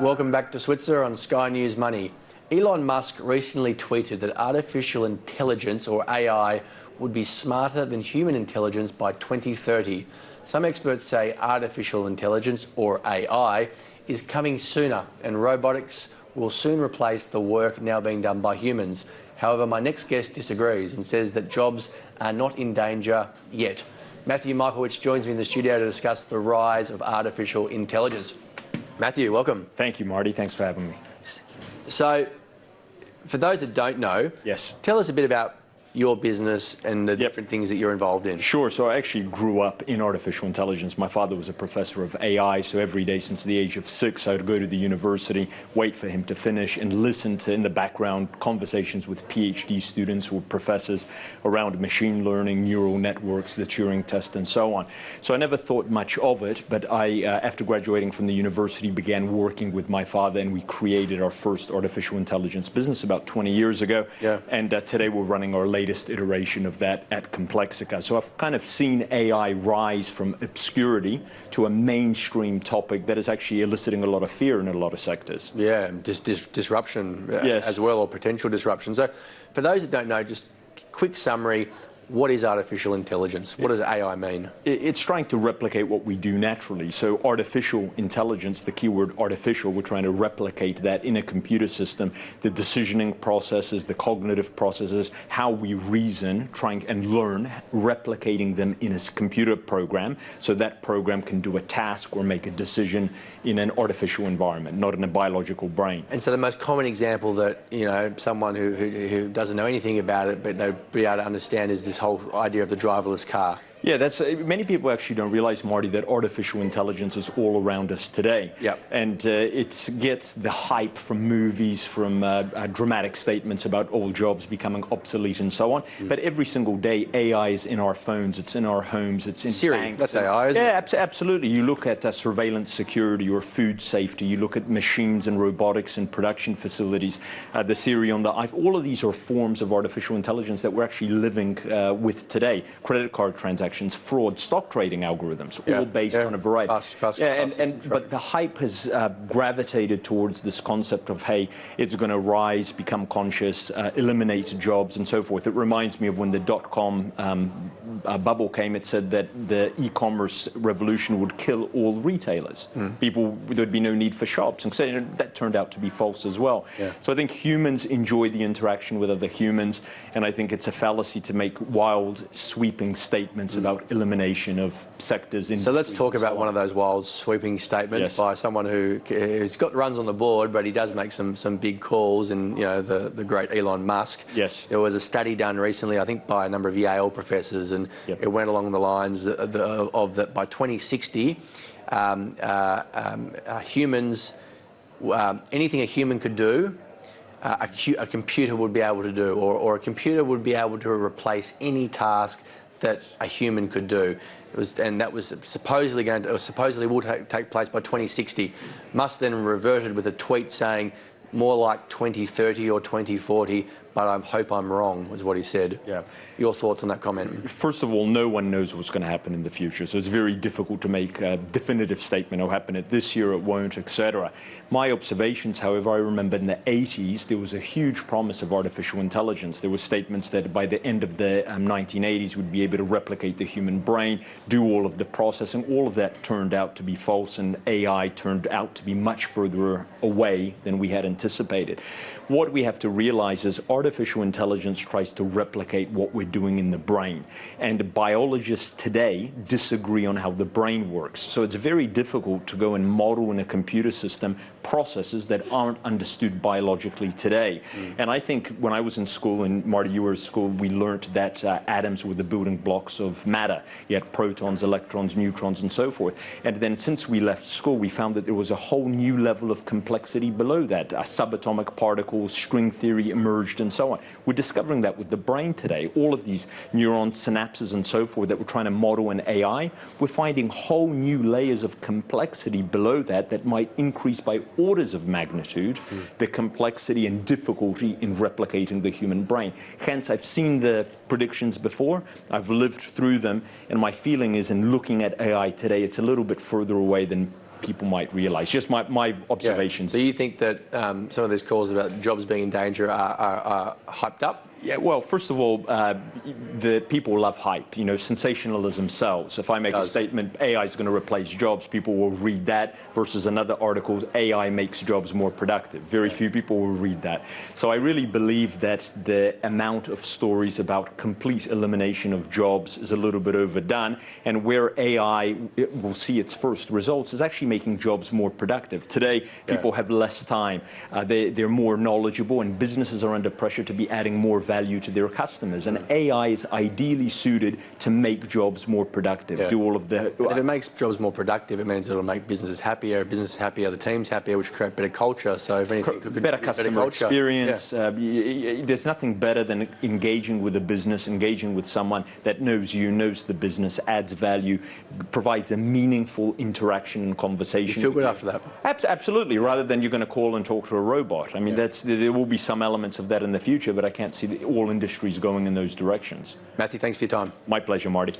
Welcome back to Switzer on Sky News Money. Elon Musk recently tweeted that artificial intelligence, or AI, would be smarter than human intelligence by 2030. Some experts say artificial intelligence, or AI, is coming sooner and robotics will soon replace the work now being done by humans. However, my next guest disagrees and says that jobs are not in danger yet. Matthew Michalewicz joins me in the studio to discuss the rise of artificial intelligence. Matthew, welcome. Thank you, Marty. Thanks for having me. So, for those that don't know, yes, tell us a bit about your business and the different things that you're involved in. Sure. So I actually grew up in artificial intelligence. My father was a professor of AI, so every day since the age of 6, I would go to the university, wait for him to finish, and listen to, in the background, conversations with PhD students or professors around machine learning, neural networks, the Turing test, and so on. So I never thought much of it, but I, after graduating from the university, began working with my father, and we created our first artificial intelligence business about 20 years ago. Yeah. And today we're running our latest iteration of that at Complexica. So I've kind of seen AI rise from obscurity to a mainstream topic that is actually eliciting a lot of fear in a lot of sectors. Yeah, disruption Yes. as well, or potential disruption. So for those that don't know, just quick summary, what is artificial intelligence? What does AI mean? It's trying to replicate what we do naturally. So artificial intelligence, the keyword artificial, we're trying to replicate that in a computer system, the decisioning processes, the cognitive processes, how we reason, trying and learn, replicating them in a computer program so that program can do a task or make a decision in an artificial environment, not in a biological brain. And so the most common example that, you know, someone who doesn't know anything about it, but they'd be able to understand is this whole idea of the driverless car. Yeah, that's many people actually don't realize, Marty, that artificial intelligence is all around us today. Yep. And it gets the hype from movies, from dramatic statements about all jobs becoming obsolete and so on. But every single day, AI is in our phones, it's in our homes, it's in Siri, banks. that's AI, isn't it? Yeah, absolutely. You look at surveillance security or food safety, you look at machines and robotics and production facilities, the Siri on the iPhone. All of these are forms of artificial intelligence that we're actually living with today. Credit card transactions, fraud, stock trading algorithms, all based on a variety. But the hype has gravitated towards this concept of, hey, it's going to rise, become conscious, eliminate jobs, and so forth. It reminds me of when the dot-com bubble came. It said that the e-commerce revolution would kill all retailers. There'd be no need for shops. And so that turned out to be false as well. Yeah. So I think humans enjoy the interaction with other humans, and I think it's a fallacy to make wild, sweeping statements about elimination of sectors. So let's talk about one of those wild, sweeping statements by someone who's got runs on the board, but he does make some big calls, and you know, the great Elon Musk. Yes. There was a study done recently, I think, by a number of Yale professors, and it went along the lines of that by 2060, humans, anything a human could do, a computer would be able to do, or a computer would be able to replace any task that a human could do. And that was supposedly will take place by 2060. Musk then reverted with a tweet saying more like 2030 or 2040, but I hope I'm wrong, was what he said. Yeah. Your thoughts on that comment? First of all, no one knows what's going to happen in the future, so it's very difficult to make a definitive statement. It'll happen this year, it won't, etc. My observations, however, I remember in the 80s, there was a huge promise of artificial intelligence. There were statements that by the end of the 1980s, we'd be able to replicate the human brain, do all of the processing. All of that turned out to be false, and AI turned out to be much further away than we had anticipated. What we have to realize is artificial intelligence tries to replicate what we're doing in the brain. And biologists today disagree on how the brain works. So it's very difficult to go and model in a computer system processes that aren't understood biologically today. And I think when I was in school, and Marty, you were at school, we learned that atoms were the building blocks of matter. You had protons, electrons, neutrons, and so forth. And then since we left school, we found that there was a whole new level of complexity below that. Subatomic particles, string theory emerged, and so on. We're discovering that with the brain today. All of these neurons, synapses, and so forth that we're trying to model in AI, we're finding whole new layers of complexity below that that might increase by orders of magnitude the complexity and difficulty in replicating the human brain. Hence, I've seen the predictions before, I've lived through them, and my feeling is in looking at AI today, it's a little bit further away than people might realize. Just my observations. So you think that some of these calls about jobs being in danger are hyped up? Yeah, well, first of all, the people love hype. You know, sensationalism sells. If I make a statement, AI is going to replace jobs, people will read that, versus another article, AI makes jobs more productive. Very few people will read that. So I really believe that the amount of stories about complete elimination of jobs is a little bit overdone, and where AI will see its first results is actually making jobs more productive. Today, people have less time. They're more knowledgeable, and businesses are under pressure to be adding more value to their customers, and AI is ideally suited to make jobs more productive. Do all of the. And if it makes jobs more productive, it means it'll make businesses happier, the teams happier, which create better culture. So if anything, could better customer experience. There's nothing better than engaging with a business, engaging with someone that knows you, knows the business, adds value, provides a meaningful interaction and conversation. You feel good after that. Absolutely, rather than you're going to call and talk to a robot. I mean, there will be some elements of that in the future, but I can't see all industries going in those directions. Matthew, thanks for your time. My pleasure, Marty.